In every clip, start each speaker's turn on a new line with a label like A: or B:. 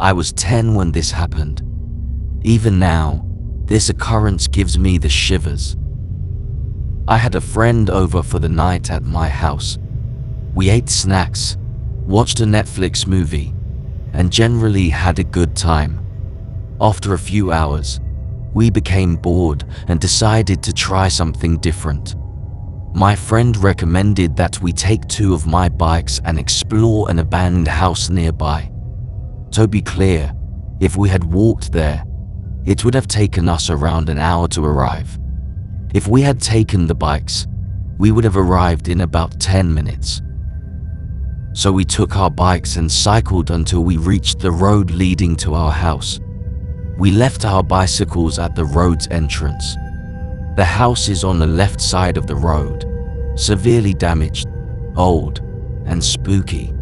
A: I was 10 when this happened. Even now, this occurrence gives me the shivers. I had a friend over for the night at my house. We ate snacks, watched a Netflix movie, and generally had a good time. After a few hours, we became bored and decided to try something different. My friend recommended that we take 2 of my bikes and explore an abandoned house nearby. To be clear, if we had walked there, it would have taken us around an hour to arrive. If we had taken the bikes, we would have arrived in about 10 minutes. So we took our bikes and cycled until we reached the road leading to our house. We left our bicycles at the road's entrance. The house is on the left side of the road, severely damaged, old, and spooky.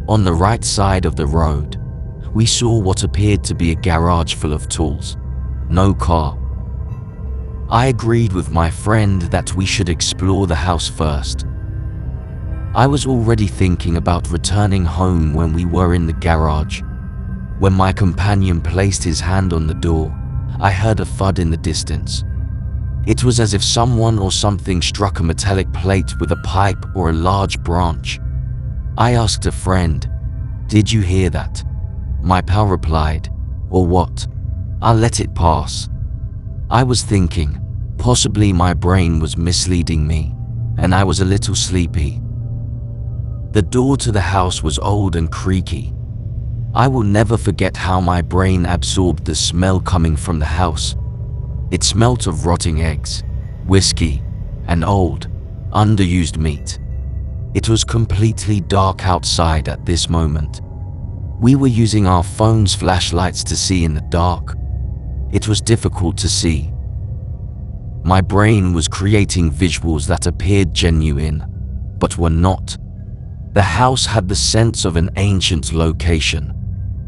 A: On the right side of the road, we saw what appeared to be a garage full of tools. No car. I agreed with my friend that we should explore the house first. I was already thinking about returning home when we were in the garage. When my companion placed his hand on the door, I heard a thud in the distance. It was as if someone or something struck a metallic plate with a pipe or a large branch. I asked a friend, "Did you hear that?" My pal replied, "Or what? I'll let it pass." I was thinking, possibly my brain was misleading me, and I was a little sleepy. The door to the house was old and creaky. I will never forget how my brain absorbed the smell coming from the house. It smelt of rotting eggs, whiskey, and old, underused meat. It was completely dark outside at this moment. We were using our phone's flashlights to see in the dark. It was difficult to see. My brain was creating visuals that appeared genuine, but were not. The house had the sense of an ancient location,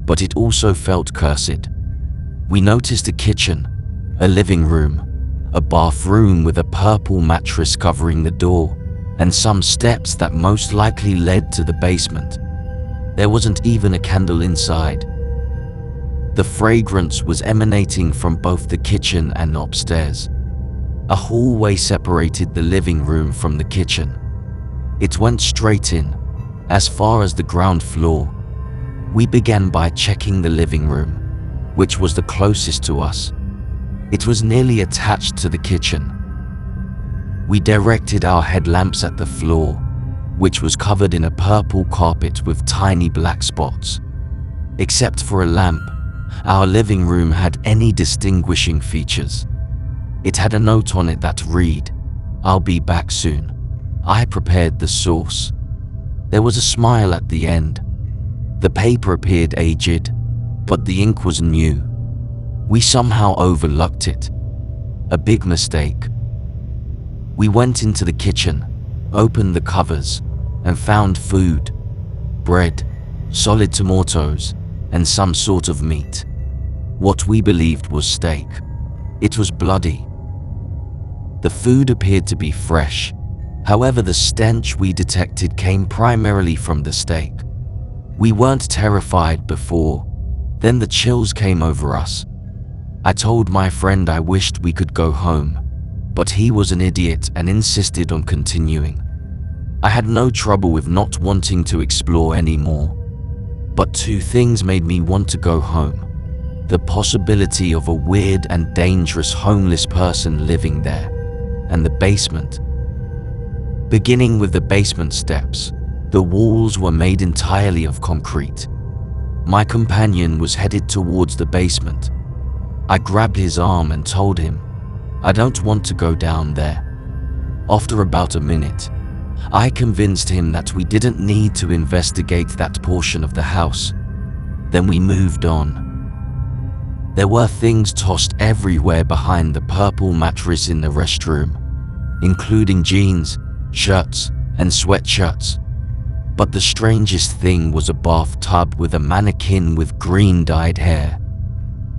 A: but it also felt cursed. We noticed a kitchen, a living room, a bathroom with a purple mattress covering the door, and some steps that most likely led to the basement. There wasn't even a candle inside. The fragrance was emanating from both the kitchen and upstairs. A hallway separated the living room from the kitchen. It went straight in, as far as the ground floor. We began by checking the living room, which was the closest to us. It was nearly attached to the kitchen. We directed our headlamps at the floor, which was covered in a purple carpet with tiny black spots. Except for a lamp, our living room had any distinguishing features. It had a note on it that read, "I'll be back soon. I prepared the sauce." There was a smile at the end. The paper appeared aged, but the ink was new. We somehow overlooked it. A big mistake. We went into the kitchen, opened the covers, and found food. Bread, solid tomatoes, and some sort of meat. What we believed was steak. It was bloody. The food appeared to be fresh. However, the stench we detected came primarily from the steak. We weren't terrified before, then the chills came over us. I told my friend I wished we could go home, but he was an idiot and insisted on continuing. I had no trouble with not wanting to explore anymore, but 2 things made me want to go home. The possibility of a weird and dangerous homeless person living there, and the basement. Beginning with the basement steps, the walls were made entirely of concrete. My companion was headed towards the basement. I grabbed his arm and told him, "I don't want to go down there." After about a minute, I convinced him that we didn't need to investigate that portion of the house. Then we moved on. There were things tossed everywhere behind the purple mattress in the restroom, including jeans, shirts, and sweatshirts. But the strangest thing was a bathtub with a mannequin with green dyed hair.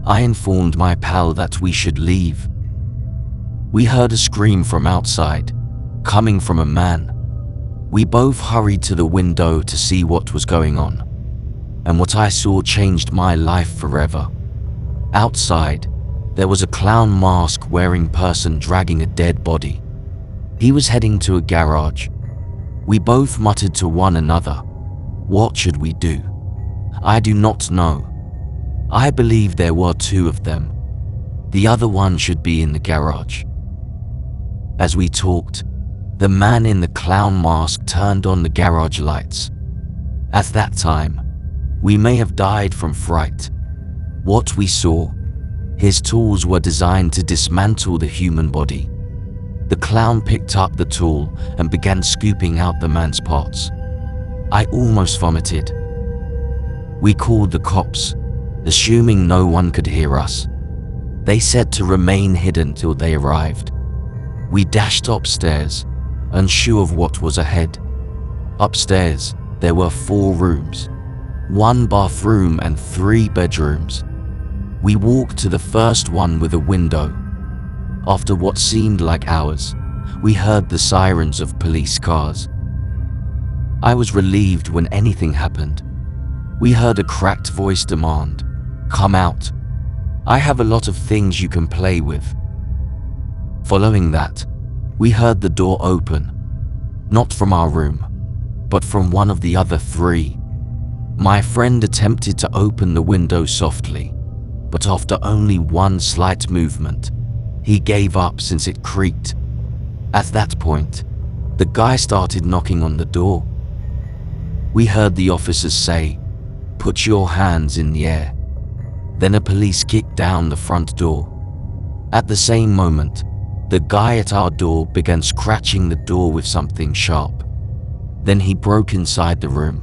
A: I informed my pal that we should leave. We heard a scream from outside, coming from a man. We both hurried to the window to see what was going on. and what I saw changed my life forever. Outside, there was a clown mask wearing person dragging a dead body. He was heading to a garage. We both muttered to one another, "What should we do?" I do not know. I believe there were two of them. The other one should be in the garage. As we talked, the man in the clown mask turned on the garage lights. At that time, we may have died from fright. What we saw, his tools were designed to dismantle the human body. The clown picked up the tool and began scooping out the man's parts. I almost vomited. We called the cops, assuming no one could hear us. They said to remain hidden till they arrived. We dashed upstairs, unsure of what was ahead. Upstairs, there were 4 rooms, 1 bathroom and 3 bedrooms. We walked to the first one with a window. After what seemed like hours, we heard the sirens of police cars. I was relieved when anything happened. We heard a cracked voice demand, "Come out. I have a lot of things you can play with." Following that, we heard the door open, not from our room, but from one of the other 3. My friend attempted to open the window softly, but after only one slight movement, he gave up since it creaked. At that point, the guy started knocking on the door. We heard the officers say, "Put your hands in the air." Then a police kicked down the front door. At the same moment, the guy at our door began scratching the door with something sharp. Then he broke inside the room.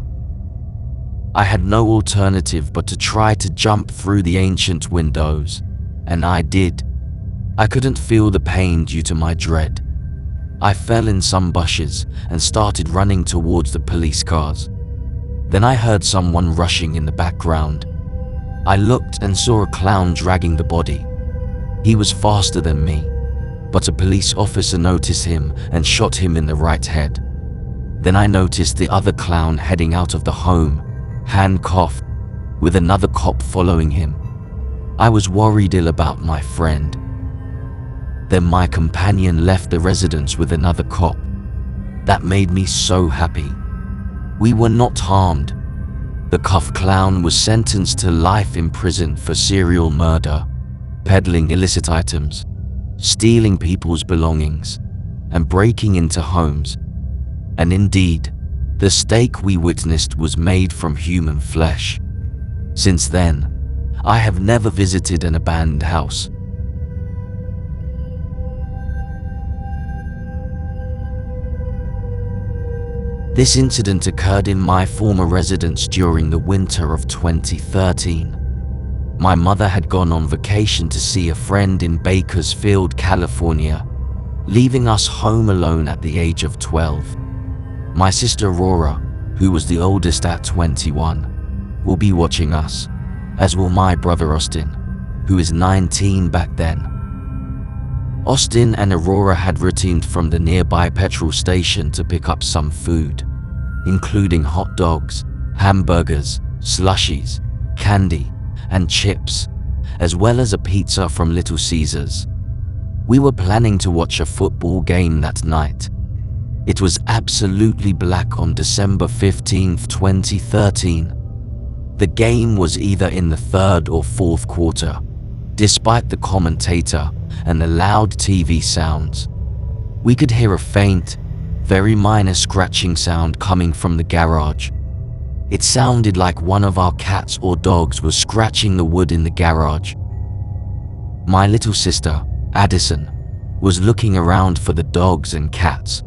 A: I had no alternative but to try to jump through the ancient windows, and I did. I couldn't feel the pain due to my dread. I fell in some bushes and started running towards the police cars. Then I heard someone rushing in the background. I looked and saw a clown dragging the body. He was faster than me, but a police officer noticed him and shot him in the right head. Then I noticed the other clown heading out of the home, handcuffed, with another cop following him. I was worried ill about my friend. Then my companion left the residence with another cop. That made me so happy. We were not harmed. The cuff clown was sentenced to life in prison for serial murder, peddling illicit items, stealing people's belongings, and breaking into homes. And indeed, the steak we witnessed was made from human flesh. Since then, I have never visited an abandoned house. This incident occurred in my former residence during the winter of 2013. My mother had gone on vacation to see a friend in Bakersfield, California, leaving us home alone at the age of 12. My sister Aurora, who was the oldest at 21, will be watching us, as will my brother Austin, who is 19 back then. Austin and Aurora had returned from the nearby petrol station to pick up some food, including hot dogs, hamburgers, slushies, candy, and chips, as well as a pizza from Little Caesars. We were planning to watch a football game that night. It was absolutely black on December 15th, 2013. The game was either in the 3rd or 4th quarter, despite the commentator and the loud TV sounds. We could hear a faint, very minor scratching sound coming from the garage. It sounded like one of our cats or dogs was scratching the wood in the garage. My little sister, Addison, was looking around for the dogs and cats.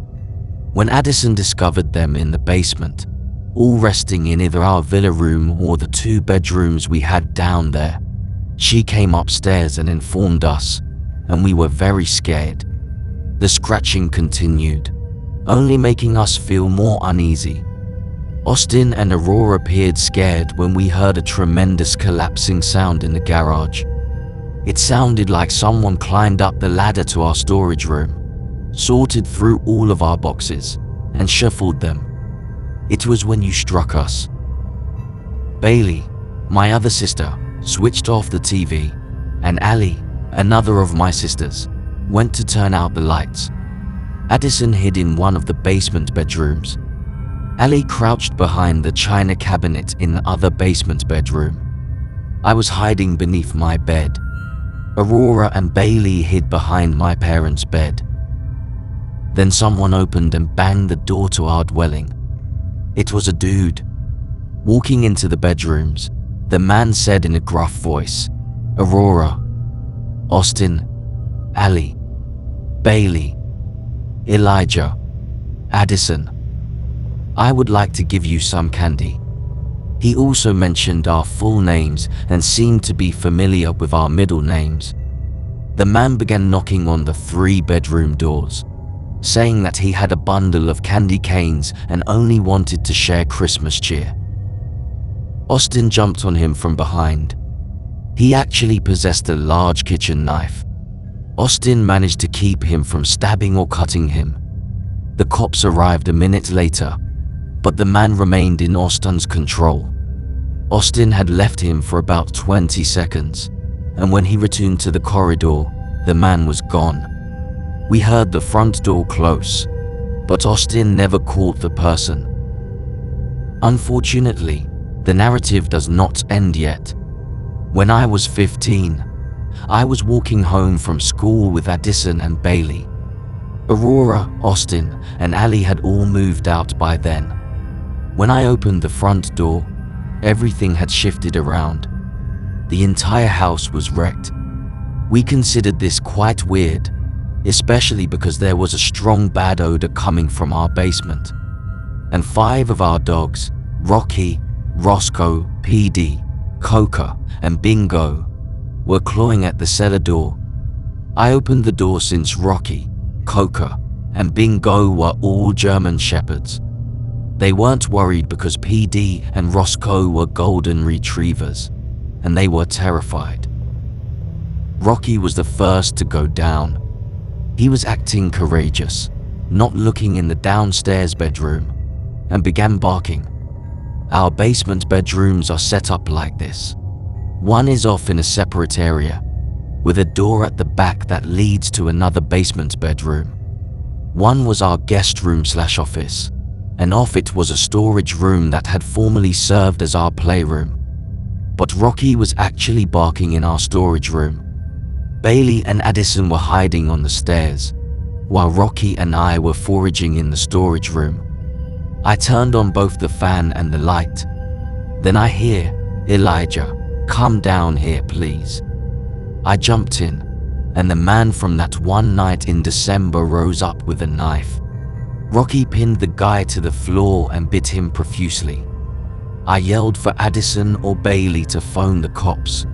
A: When Addison discovered them in the basement, all resting in either our villa room or the 2 bedrooms we had down there, she came upstairs and informed us, and we were very scared. The scratching continued, only making us feel more uneasy. Austin and Aurora appeared scared when we heard a tremendous collapsing sound in the garage. It sounded like someone climbed up the ladder to our storage room, sorted through all of our boxes, and shuffled them. It was when you struck us. Bailey, my other sister, switched off the TV, and Ali, another of my sisters, went to turn out the lights. Addison hid in one of the basement bedrooms. Ali crouched behind the china cabinet in the other basement bedroom. I was hiding beneath my bed. Aurora and Bailey hid behind my parents' bed. Then someone opened and banged the door to our dwelling. It was a dude. Walking into the bedrooms, the man said in a gruff voice, "Aurora, Austin, Ali, Bailey, Elijah, Addison. I would like to give you some candy." He also mentioned our full names and seemed to be familiar with our middle names. The man began knocking on the 3 bedroom doors, saying that he had a bundle of candy canes and only wanted to share Christmas cheer. Austin jumped on him from behind. He actually possessed a large kitchen knife. Austin managed to keep him from stabbing or cutting him. The cops arrived a minute later, but the man remained in Austin's control. Austin had left him for about 20 seconds, and when he returned to the corridor, the man was gone. We heard the front door close, but Austin never caught the person. Unfortunately, the narrative does not end yet. When I was 15, I was walking home from school with Addison and Bailey. Aurora, Austin, and Ali had all moved out by then. When I opened the front door, everything had shifted around. The entire house was wrecked. We considered this quite weird, especially because there was a strong bad odor coming from our basement. And 5 of our dogs, Rocky, Roscoe, PD, Coca, and Bingo, were clawing at the cellar door. I opened the door since Rocky, Coca, and Bingo were all German Shepherds. They weren't worried because PD and Roscoe were golden retrievers, and they were terrified. Rocky was the first to go down. He was acting courageous, not looking in the downstairs bedroom, and began barking. Our basement bedrooms are set up like this. One is off in a separate area, with a door at the back that leads to another basement bedroom. One was our guest room/office, and off it was a storage room that had formerly served as our playroom. But Rocky was actually barking in our storage room. Bailey and Addison were hiding on the stairs, while Rocky and I were foraging in the storage room. I turned on both the fan and the light. Then I hear, "Elijah, come down here please." I jumped in, and the man from that one night in December rose up with a knife. Rocky pinned the guy to the floor and bit him profusely. I yelled for Addison or Bailey to phone the cops,